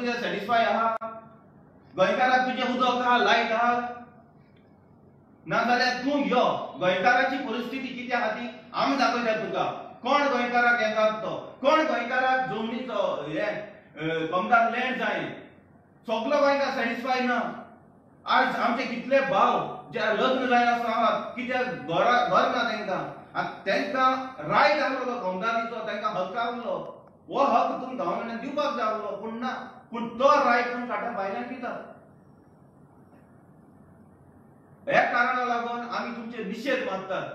तुझे सॅटिस्फाय आहा? गोंयकाराक तुझे उदक आहा, लायट आहा? नाजाल्यार तूं यो गोंयकाराची परिस्थिती कितें आहा ती आमी दाखयता तुका. कोण गोंयकाराक येतात तो, कोण गोंयकाराक जमनीचो हे कमदार लँड जाय, सगलो गोंयकार सॅटिस्फाय ना. आज आमचे कितले भाव जे लग्न जाय आसात, कित्याक घर ना तांकां, आनी तांकां रायट आसलो कमदारीचो, तांकां हक्क आसलो. हो हक्क तुमकां गव्हर्नमेंटान दिवपाक जाय आसलो, पूण ना. पूण तो रायट तुमी काटा भायल्यान दितात. ह्या कारणाक लागून आमी तुमचे निशेध मागतात.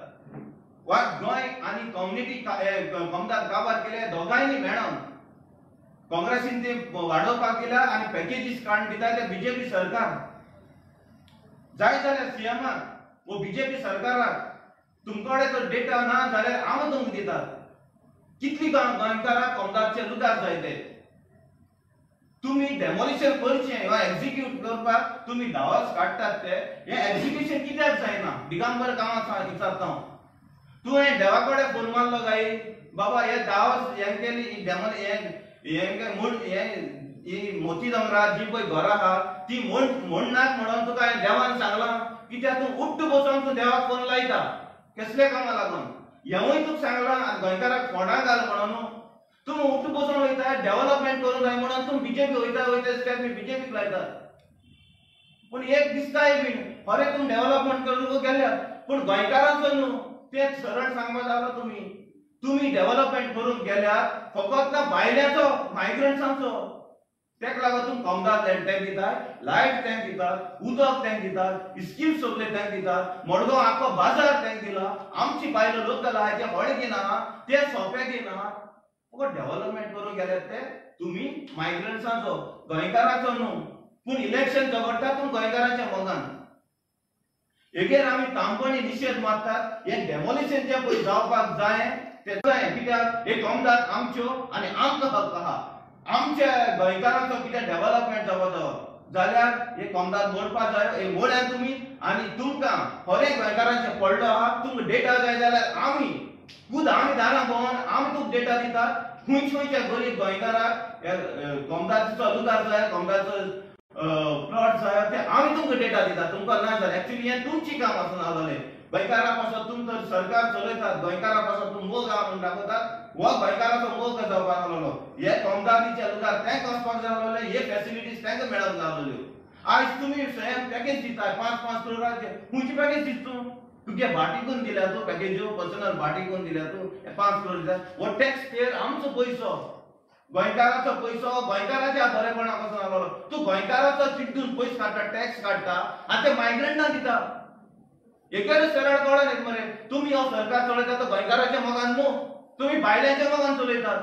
गोंय आनी कम्युनिटी कमदार काबार केले दोगांयनी मेळोन. काँग्रेसीन ते वाडोवपाक केला आनी पॅकेजीस काडून दिता ते बीजेपी सरकार. जाय जाल्यार सीएमाक वो बीजेपी सरकाराक तुमकडे जर डेटा ना जाल्यार आमी तुमकां दितात. कितली गोंयकाराक कमदारचे लुगार जाय ते तुम्ही डेमोलिशन करचें वा एक्झिक्यूट करपाक तुम्ही दावास काडटात ते हे एक्झिक्युशन कित्याक जायना? दिगंबर गांवांत विचारता हांव. तूं हे देवा कडेन फोन मारलो काय बाबा हे दावास हें केली ही मोती दोंगरार जी पळय घरां आहा ती म्हणनात म्हणून तुका देवान सांगलां कित्याक तूं उट्ट बसोन तूं देवाक फोन लायता कसले कामां लागून? हेवूय तुका सांगलां गोंयकाराक फोंडां घाल म्हणून तुम उठ बसून वयता डेव्हलपमेंट करून जाय म्हणून तुम बीजेपी वयता स्टेप बीजेपीक लायता. पूण एक दिसताय बीन खरे तुम डेव्हलपमेंट करूंक गेल्यात पूण गोंयकारांचो न्हू ते सरळ सांगपा जालो. तुम्ही डेव्हलपमेंट करूंक गेल्यात फकत ना भायल्याचो मायग्रंट्सांचो. तेका लागून तुम कमदार लँड टॅक्स दितात, लायट टॅक्स दितात, उदक टॅक्स दितात, स्कीम सगळे टॅक्स दितात. मडगांव आख्खो बाजार टॅक्स दिला. आमची बायलो लोकल आहा ते व्हड घेना ते सोंपे घेना. डेव्हलपमेंट करूंक गेल्यात ते तुम्ही मायग्रंट्सांचो गोंयकारांचो न्हू. पूण इलेक्शन झगडटा तुम गोंयकारांच्या मोगान. हेजेर आमी तांपणी निशेध मारतात. हे डेमोलिशन जे पळय जावपाक जाय ते जाय कित्याक हे कमदार आमच्यो आनी आमकां हक्क आहा. आमच्या गोंयकारांचो कितें डेव्हलपमेंट जावचो जाल्यार हे कमदार मोडपा जाय. हे मोड्यात तुमी आनी तुमकां खरें गोंयकारांचें पडलो आहा. तुमकां डेटा जाय जाल्यार आमी दारां भोंवन आमी तुका डेटा दितात. खंयच्या गरीब गोंयकाराक कमदारचो लुगार जाय, कमदारचो प्लॉट जाय ते आमी तुमकां डेटा दितात. तुमकां ना जाल्यार एक्चुअली हें तुमची काम आसून आसलेलें. गोंयकारा पासत तुम तर सरकार चलयतात, गोंयकारा पासत तुम मोग आहा म्हणून दाखयतात. हो गोंयकाराचो मोग जावपाक लागलो. हे कमदारीचे लुगार तांकां वचपाक जाय आसलेले, हे फॅसिलिटीज तांकां मेळोंक जाय आसल्यो. आज तुमी स्वयं पॅकेज दितात 5-5 करोडाचे. खंयची पॅकेज दिता तूं? तुगे भाटीकून दिल्या तू पॅकेज पर्सनल भाटीकून दिल्या तू 5 करोड दिता. हो टॅक्स पेयर आमचो पयसो, गोंयकाराचो पयसो गोंयकाराच्या बरेपणा पासून आलो. तू गोंयकाराचो चिड्डून पयस काडटा, टॅक्स काडटा आनी ते मायग्रंटांक दिता. एकेच सरळ कळना एक मरे तुम्ही हो सरकार चलयता तो गोंयकाराच्या मोगान न्हू, तुम्ही भायल्याच्या मोगान चलयतात.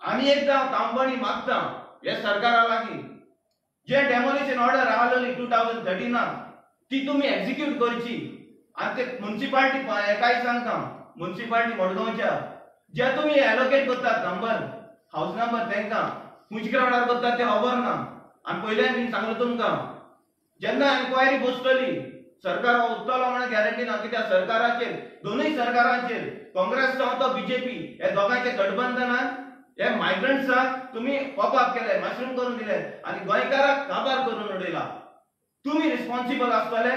आनी एकदां तांबणी मागता हे सरकारा लागीं जे डेमोलिशन ऑर्डर आसलेली 2013 ती तुम्ही एक्झिक्यूट करची. आणि ते म्युनिसिपालिटी काय सांगता म्युनिसिपालिटी मडगांवच्या जे तुम्ही एलोकेट करतात नंबर हाऊस नंबर तांकां खंयच्या ग्राउंडार करतात ते खबर ना. आणि पयले मी सांगलो तुमकां जेन्ना एन्क्वायरी बसतली सरकार उरतलो म्हणून गॅरंटी ना. कित्याक सरकाराचेर दोनूय सरकारांचेर काँग्रेस जावं तो बीजेपी हे दोगांचे गठबंधनान हे मायग्रंट्सांक तुम्ही पॉपअप केले, मशरूम करून दिले आणि गोंयकाराक काबार करून उडयला. तुम्ही रिस्पॉन्सिबल आसतले.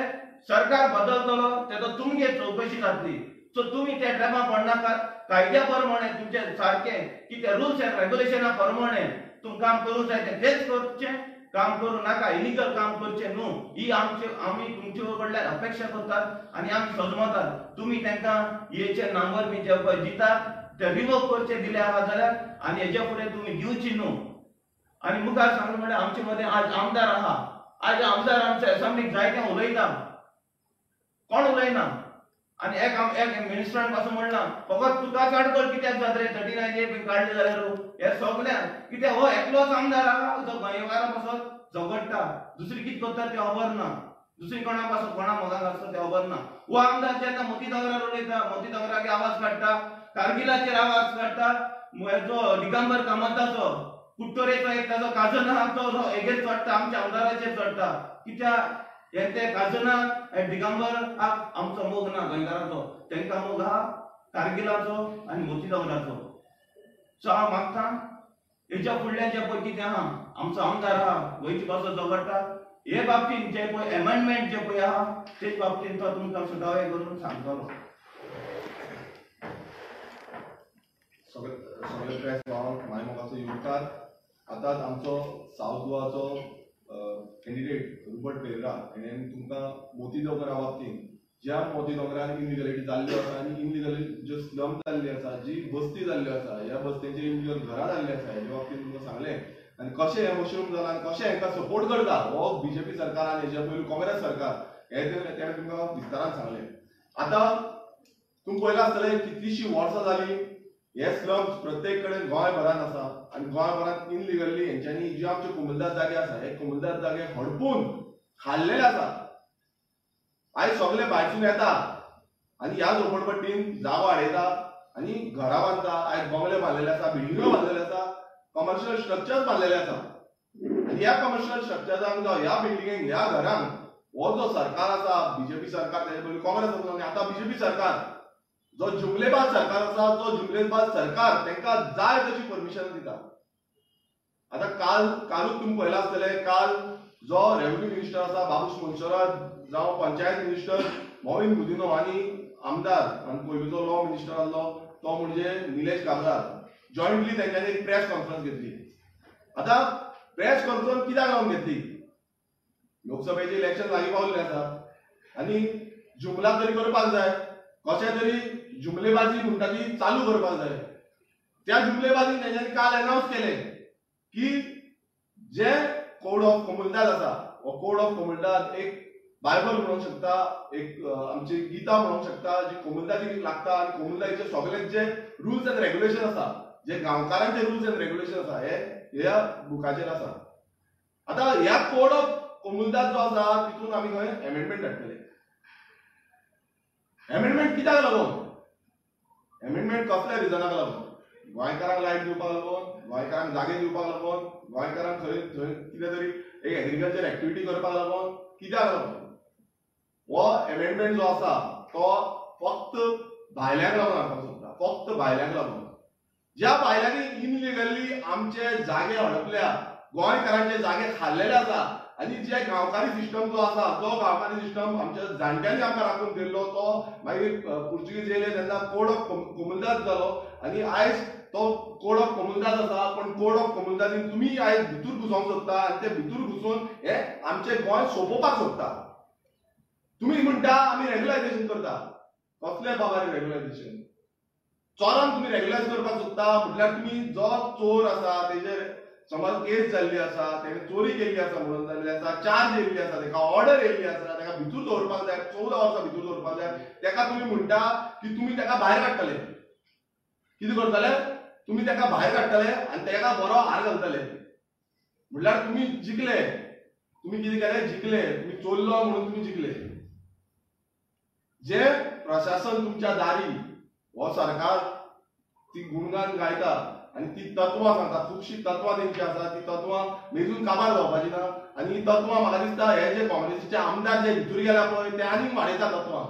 सरकार बदलतलो तेदो तुमगे चौकशी जातली. सो तुम्ही त्या ट्रॅपा पडनाकात. कायद्या प्रमाणे तुमचे सारखे की ते रूल्स एंड रेग्युलेशना प्रमाणे तुम काम करूंक जाय तेच करचें. काम करू नाका, इलिगल काम करचें न्हू. ही आमी तुमचे कडल्यान अपेक्षा करतात आनी आमी सजमतात. तुम्ही तांकां हेचे नंबर बी जे पळय दितात ते रिवोक करचे दिले आहा जाल्यार आनी हेजे फुडें तुम्ही दिवची न्हू. आनी मुखार सांगलें म्हणल्यार आमचे मदें आज आमदार आहा. आज आमदार आमच्या असेंब्लीक जायते उलयता, कोण उलयना. आनी एक मिनिस्टरान कसो म्हणला फकत तुकाच अडकल कित्याक जाता रे 39A बी काडले जाल्यार हे सगळ्यांक कित्याक हो एकलोच आमदार आहा जो गोंयकारा पासत झगडटा. दुसरी कितें करता ते खबर ना. दुसरी कोणा पासत कोणा मोगाक आसता ते खबर ना. हो आमदार जेन्ना मोती दोंगरार उलयता, मोती दोंगराचे आवाज काडटा, कारगिलाचेर आवाज काडटा, जो दिगंबर कामताचो कुट्टोरेचो एक ताजो काजन आहा तो हेगेर चडटा, आमच्या आमदाराचेर चडटा. कित्याक ते काजनाक दिगंबराक आमचो मोग ना गोंयकाराचो. तांकां मोग आहा कारगिलाचो आनी मोती दोंगराचो. सो हांव मागतां हेच्या फुडल्यान जे पळय कितें आहा आमचो आमदार आहा गोंयची कसो झगडटा हे बाबतींत जे पळय अमेंडमेंट जे पळय आहा तेच बाबतींत तो तुमकां सुटावे करून सांगतलो. सगळे प्रेस भाव मायमोगाचो योगदान. आतांच आमचो साऊथ गोवाचो कॅन्डिडेट रुबर्ट पेरेरा हेणें तुमकां मोती दोंगरा बाबतींत ज्या मोती दोंगरान इनलिगलिटी जाल्ल्यो आसा आनी इनलिगल ज्यो स्लम जाल्ली आसा जी बस्ती जाल्ल्यो आसा ह्या बस्तींची इनलिगल घरां जाल्ली आसा हेच्या बाबतींत तुमकां सांगलें. आनी कशें हें मशरूम जालां आनी कशें हेंकां सपोर्ट करता हो बीजेपी सरकार आनी हेच्या पयलीं काँग्रेस सरकार हें तेणें तुमकां विस्तारान सांगलें. आतां तुमी पळयलां आसतलें कितलींशीं वर्सां जालीं हे स्लम्स प्रत्येक कडेन गोंयभरान आसा आनी गोंयभरांत इनलिगल्ली हेंच्यांनी जे आमचे कोमुलदार जागे आसा हे कोमुलदार जागे हडपून खाल्लेले आसा. आयज सगळे भायरसून येता आनी ह्या झोपडपट्टीन जागो आडयता आनी घरां बांदता. आयज बंगले बांदलेले आसा, बिल्डिंगो बांदलेले आसा, कमर्शियल स्ट्रक्चर्स बांदलेले आसा. आनी ह्या कमर्शियल स्ट्रक्चरांक जावं ह्या बिल्डिंगेक ह्या घरांक हो जो सरकार आसा बीजेपी सरकार तेजे पयलीं काँग्रेस आसा आनी आतां बीजेपी सरकार जो जुमलेबाज सरकार आसा जो जुमलेबाज सरकार तांकां जाय तशी परमिशन दिता. आतां कालूच तुमी पळयलां आसतलें काल जो रेव्हेन्यू मिनिस्टर आसा बाबूश मोन्सेरात जावं पंचायत मिनिस्टर मोविन गुदिनो आनी आमदार आनी पयलींचो लॉ मिनिस्टर आसलो तो म्हणजे निलेश काब्राल जॉयंटली तेंच्यांनी एक प्रेस कॉन्फरन्स घेतली. आतां प्रेस कॉन्फरन्स कित्याक लागून घेतली? लोकसभेचें इलेक्शन लागीं पावल्लें आसा आनी जुमला तरी करपाक जाय, कशें तरी जुमलेबाजी म्हणटा ती चालू करपाक जाय. त्या जुमलेबाजीन तेंच्यांनी काल अनाउन्स केलें की जे कोड ऑफ कोमुलदाद आसा हो कोड ऑफ कोमुलदाद एक बायबल म्हणूंक शकता, एक आमची गीता म्हणूंक शकता जी कोमुलदादीक लागता आनी कोमुलदादीचे सगळे जे रुल्स एंड रेग्युलेशन आसा जे गांवकारांचे रुल्स एंड रेग्युलेशन आसा हे ह्या बुकाचेर आसा. आतां ह्या कोड ऑफ कोमुलदाद जो आसा तितून आमी खंय अमेंडमेंट धाडटले. अमेंडमेंट कित्याक लागून? अमेंडमेंट कसल्या रिजनाक लागून? गोंयकारांक लायट दिवपाक लागून, गोंयकारांक जागे दिवपाक लागून, गोंयकारांक खंय थंय कितें तरी एक एग्रीकल्चर एक्टिविटी करपाक लागून, कित्याक लागून? हो अमेंडमेंट जो आसा तो फक्त भायल्यांक लागून हाडपाक सोदता, फक्त भायल्यांक लागून. ज्या भायल्यांनी इनलिगली आमचे जागे हडपल्या, गोंयकारांचे जागे खाल्लेले आसा आनी जे गांवकारी सिस्टम जो आसा तो गांवकारी सिस्टम आमच्या जाणट्यांनी आमकां राखून दिल्लो तो मागीर पुर्तुगीज येयले तेन्ना कोड ऑफ कोमुलदाद जालो आनी आयज तो कोड ऑफ कोमुलदाद आसा. पण कोड ऑफ कोमुलदादीन तुमी आयज भितूर घुसोवंक सोदता आनी ते भितूर घुसून हे आमचे गोंय सोंपोवपाक सोदता. तुमी म्हणटा आमी रेग्युलायझेशन करता. कसले बाबा रेग्युलायझेशन? चोरांक तुमी रेग्युलायज करपाक सोदता म्हटल्यार तुमी जो चोर आसा तेजेर समज केस जाल्ली आसा, तेणे चोरी केल्ली आसा म्हणून जाल्ली आसा, चार्ज येयल्ली आसा, तेका ऑर्डर येयल्ली आसा, तेका भितूर दवरपाक जाय, 14 वर्सां भितूर दवरपाक जाय, तेका तुमी म्हणटा की तुमी तेका भायर काडटले. कितें करतले? तुमी तेका भायर काडटले आनी तेका बरो हार घालतले. म्हटल्यार तुमी जिखले. तुमी कितें केलें? जिखले. तुमी चोरलो म्हणून तुमी जिखले. जे प्रशासन तुमच्या दारी हो सरकार ती गुणगान गायता आनी ती तत्वां सांगता, खुबशीं तत्वां तेंची आसा, ती तत्वां मेजून काबार जावपाची ना. आनी ही तत्वां म्हाका दिसता हे जे काँग्रेसीचे आमदार जे भितूर गेल्या पळय ते आनीक वाडयता तत्वां.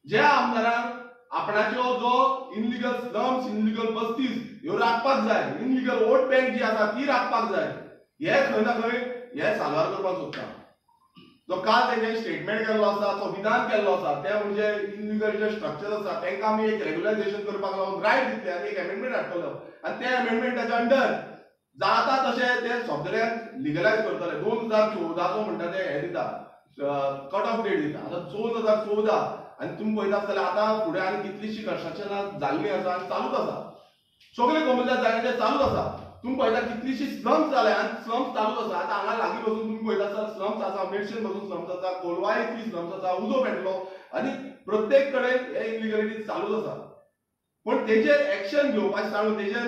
ज्या आमदारांक आपणाच्यो जो इनलिगल स्लम्स, इनलिगल बस्तीज ह्यो राखपाक जाय, इनलिगल वोट बँक जी आसा ती राखपाक जाय, हे खंय ना खंय हे साल्वार करपाक सोदता. जो काल तेंच्यांनी स्टेटमेंट केल्लो आसा, तो विधान केल्लो आसा, ते म्हणजे इनलिगल जे स्ट्रक्चर आसा तांकां आमी एक रेग्युलायझेशन करपाक लागून रायट दितले आनी एक अमेंडमेंट हाडटलो आनी ते अमेंडमेंटाच्या अंडर जाता तशें ते सगळ्यांक लिगलायज करतले. 2014चो म्हणटा ते हे दिता कट ऑफ डेट दिता. आतां 2014 आनी तुमी पळयता आसतले आतां फुडें आनी कितलींशीं कन्स्ट्रक्शनां जाल्लीं आसा आनी चालूच आसा. सगळे कोमुलदाद जागे ते चालूच आसा. तुमी पळयता कितलींशीं स्लम्स जाल्या आनी स्लम्स चालूच आसा. आतां हांगा लागीं बसून तुमी पळयता आसतना स्लम्स आसा, मेडशेन बसून स्लम्स आसा, कोलवाय इतली स्लम्स आसा, उजो पेटलो आनी प्रत्येक कडेन हे इनलिगलिटी चालूच आसा. पण तेजेर एक्शन घेवपाचें सांगून तेजेर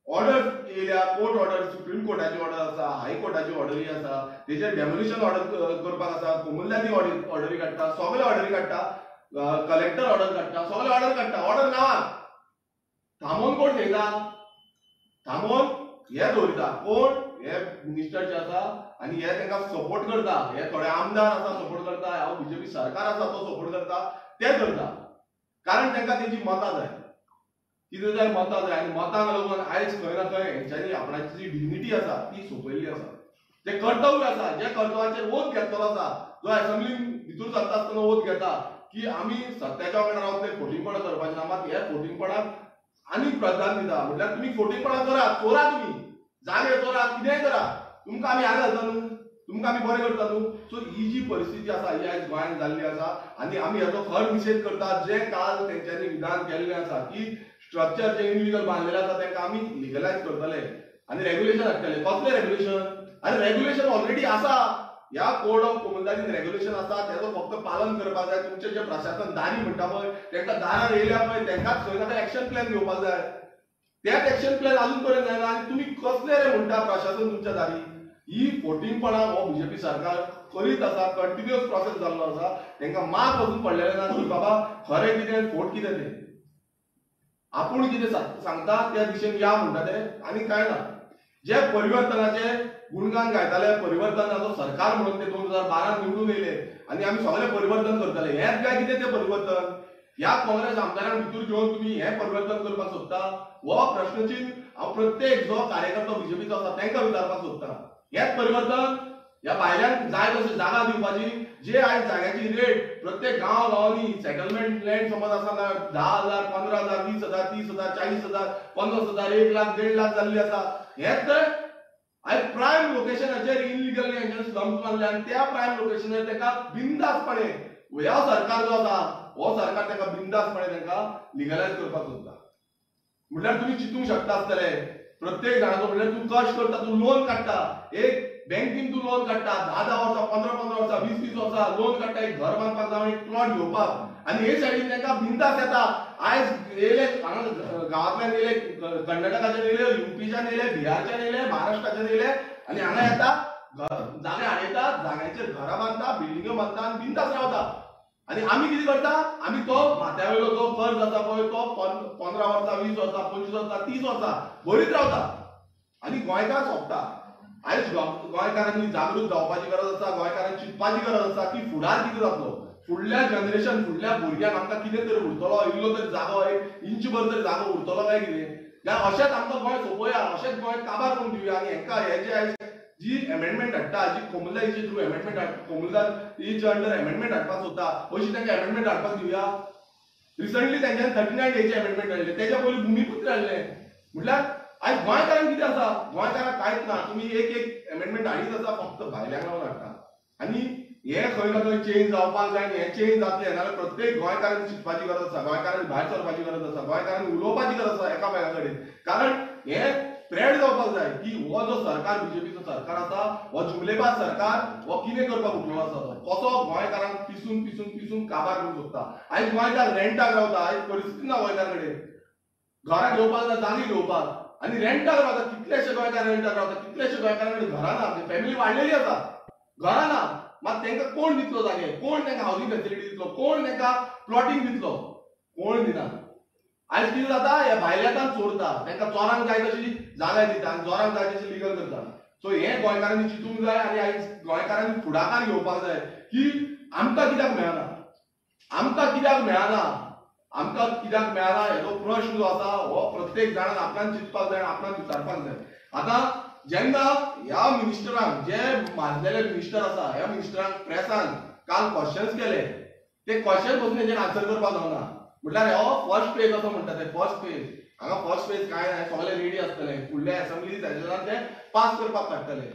ऑर्डर येयल्या, कोर्ट ऑर्डर, सुप्रीम कोर्टाची ऑर्डर आसा, हायकोर्टाची ऑर्डरी आसा, तेजेर डेमोलिशन ऑर्डर करपाक आसा, कोमुलदादी ऑर्डरी काडटा, सगळे ऑर्डरी काडटा, कलेक्टर ऑर्डर काडटा, सगळे ऑर्डर काडटा. ऑर्डर नावाक थांबोवन कोण थेयता? थांबोवन हे दवरिता कोण? हे मिनिस्टर जे आसा आनी हे तांकां सपोर्ट करता. हे थोडे आमदार आसा सपोर्ट करता, हांव बीजेपी सरकार आसा तो सपोर्ट करता, ते करता कारण तांकां तेंची मतां जाय. कितें जाय मतां जाय आनी मतांक लागून आयज खंय ना खंय हेंच्यांनी आपणाची जी डिग्निटी आसा ती सोंपयल्ली आसा. जे कर्तव्य आसा जे कर्तव्याचेर ओत घेतलो आसा जो असेंब्लीन भितर सरता आसतना ओत घेता की आमी सत्याच्या वांगडा रावतले फोटिंगपणां करपाचें ना मात हे फोटिंगपणाक आनी प्राधान्य दिता. म्हटल्यार तुमी फोटिंगपणां करात चोरा तुमी जागे चोरा कितेंय करा तुमकां आमी हांगा घालता न्हू तुमकां आमी बरें करता न्हू. सो ही जी परिस्थिती आसा ही आयज गोंयांत जाल्ली आसा आनी आमी हेचो खर निशेध करतात. जे काल तेंच्यांनी विधान केल्लें आसा की स्ट्रक्चर जे इनलिगल बांदलेले आसा तांकां आमी लिगलायज करतले आनी रेग्युलेशन हाडटले. कसले रेग्युलेशन? आनी रेग्युलेशन ऑलरेडी आसा. ह्या कोड ऑफ कॉमन्सॅलिटीन रेग्युलेशन आसा तेजो फक्त पालन करपाक जाय. तुमचे जे प्रशासन दारी म्हणटा पळय तांकां दारार येयल्या पळय तांकांच खंय ना खंय एक्शन प्लॅन घेवपाक जाय. तेच एक्शन प्लॅन अजून पर्यंत जायना आनी तुमी कसले रे म्हणटा प्रशासन तुमच्या दारी. ही फोटिंगपणां हो बीजेपी सरकार करीत आसा. कंटिन्युअस प्रोसेस जाल्लो आसा. तांकां मार्क अजून पडलेले ना की बाबा खरें कितें फोट कितें तें आपूण कितें सांगता त्या दिशेन या म्हणटा ते आनी कांय ना. जे परिवर्तनाचे गुणगान गायताले परिवर्तनाचो सरकार म्हणून ते 2012 निवडून येयले आनी आमी सगळे परिवर्तन करतले. हेच काय कितें तें परिवर्तन? ह्या काँग्रेस आमदारांक भितर घेवन तुमी हें परिवर्तन करपाक सोदता? हो प्रश्नचिन्ह हांव प्रत्येक जो कार्यकर्तो बीजेपीचो आसा तांकां विचारपाक सोदता. हेच परिवर्तन? ह्या भायल्यांक जाय तशी जागा दिवपाची. जे आयज जाग्याची रेट प्रत्येक गांव गांवांनी सेटलमेंट लँड समज आसा 10,000 15,000 20,000 30,000 40,000 50,000 1 लाख 1.5 लाख जाल्ली आसा. हेच तर आयज प्रायम लोकेशनाचेर इनलिगली हांचे स्लम्स बांदले आनी त्या प्रायम लोकेशनाचेर तांकां बिंदासपणे ह्या सरकार जो आसा हो सरकार तांकां बिंदासपणे तांकां लिगलायज करपाक सोदता. म्हटल्यार तुमी चिंतूंक शकता आसतले प्रत्येक जाणाचो म्हटल्यार तूं कश्ट करता तूं लोन काडटा एक बँकेन तूं लोन काडटा 10 वर्सां 15 वर्सां 20 वर्सां लोन काडटा एक घर बांदपाक जावं एक प्लॉट घेवपाक आनी हे सायडीन तांकां बिंदास येता. आयज येयले हांगा गांवांतल्यान येयले कर्नाटकाच्यान येयले युपीच्यान येयले बिहारच्यान येयले महाराष्ट्राच्यान येयले आनी हांगा येता जागे हाडयता जाग्याचेर घरां बांदता बिल्डिंग्यो बांदता आनी बिंदास रावता. आनी आमी कितें करता आमी तो माथ्यावयलो जो कर्ज आसा पळय तो 15 वर्सां 20 वर्सां 25 वर्सां 30 वर्सां भरीत रावता आनी गोंयकार सोंपता. आयज गोंयकारांनी जागृत जावपाची गरज आसा. गोंयकारांनी चिंतपाची गरज आसा की फुडार कितें जातलो. फुडल्या जनरेशन फुडल्या भुरग्यांक आमकां कितें तरी उरतलो इल्लो तरी जागो एक इंचभर तरी जागो उरतलो काय कितें काय अशेंच आमकां गोंय सोंपोवया अशेंच गोंय काबार करून दिवया. आनी हेंकां हे जे आयज जी अमेंडमेंट हाडटा जी कोमुलदायेचे थ्रू अमेंडमेंट कोमुलदार ही जे अंडर अमेंडमेंट हाडपाक सोदता अशी तांकां अमेंडमेंट हाडपाक दिवया. रिसंटली तांच्यानी 39 डेचे अमेंडमेंट हाडले तेच्या पयलीं भुमिपुत्र हाडले. म्हटल्यार आयज गोंयकारांक कितें आसा गोंयकारांक कांयच ना. तुमी एक अमेंडमेंट हाडीत आसा फक्त भायल्यांक लागून हाडटा आनी हे खंय ना खंय चेंज जावपाक जाय. हे चेंज जातले नाल्यार प्रत्येक गोंयकारांनी चिंतपाची गरज आसा. गोंयकारांनी भायर सरपाची गरज आसा. गोंयकारांनी उलोवपाची गरज आसा एकामेका कडेन. कारण हे स्प्रेड जावपाक जाय की हो जो सरकार बीजेपीचो सरकार आसा हो जुमलेबाज सरकार हो कितें करपाक उठलो आसा तो कसो गोंयकारांक पिसून पिसून पिसून काबार करूंक सोदता. आयज गोंयकार रेंटाक रावता. आयज परिस्थिती ना गोंयकार कडेन घरां घेवपाक ना जागे घेवपाक आनी रेंटाक रावता. कितलेशे गोंयकार रेंटाक रावता. कितलेशे गोंयकारा कडेन घरां ना. फॅमिली वाडलेली आसा घरां ना मात तांकां कोण दितलो जागे. कोण तांकां हावजींग फॅसिलिटी दितलो. कोण तांकां प्लॉटिंग दितलो. कोण दिना. आयज कितें जाता हे भायल्याकांक चोरता तांकां चोरांक जाय तशी जागा दिता आनी चोरांक जाय तशी लिगल करता. सो हे गोंयकारांनी चिंतूंक जाय आनी आयज गोंयकारांनी फुडाकार घेवपाक जाय की आमकां कित्याक मेळना. आमकां कित्याक मेळना. आमकां कित्याक मेळना हेजो प्रश्न जो आसा हो प्रत्येक जाणान आपल्यान चिंतपाक जाय आपल्यान विचारपाक जाय. आतां जेन्ना ह्या मिनिस्टरांक जे मारलेले मिनिस्टर आसा ह्या मिनिस्टरांक प्रेसान काल क्वेश्चन्स केले ते क्वेश्चन पासून हेजेर आन्सर करपाक जावना. म्हटल्यार हो फर्स्ट पेज असो म्हणटा ते फर्स्ट पेज हांगा फर्स्ट पेज काय ना सगळे रेडी आसतले फुडल्या असेंब्ली सेशनान ते पास करपाक काडटले.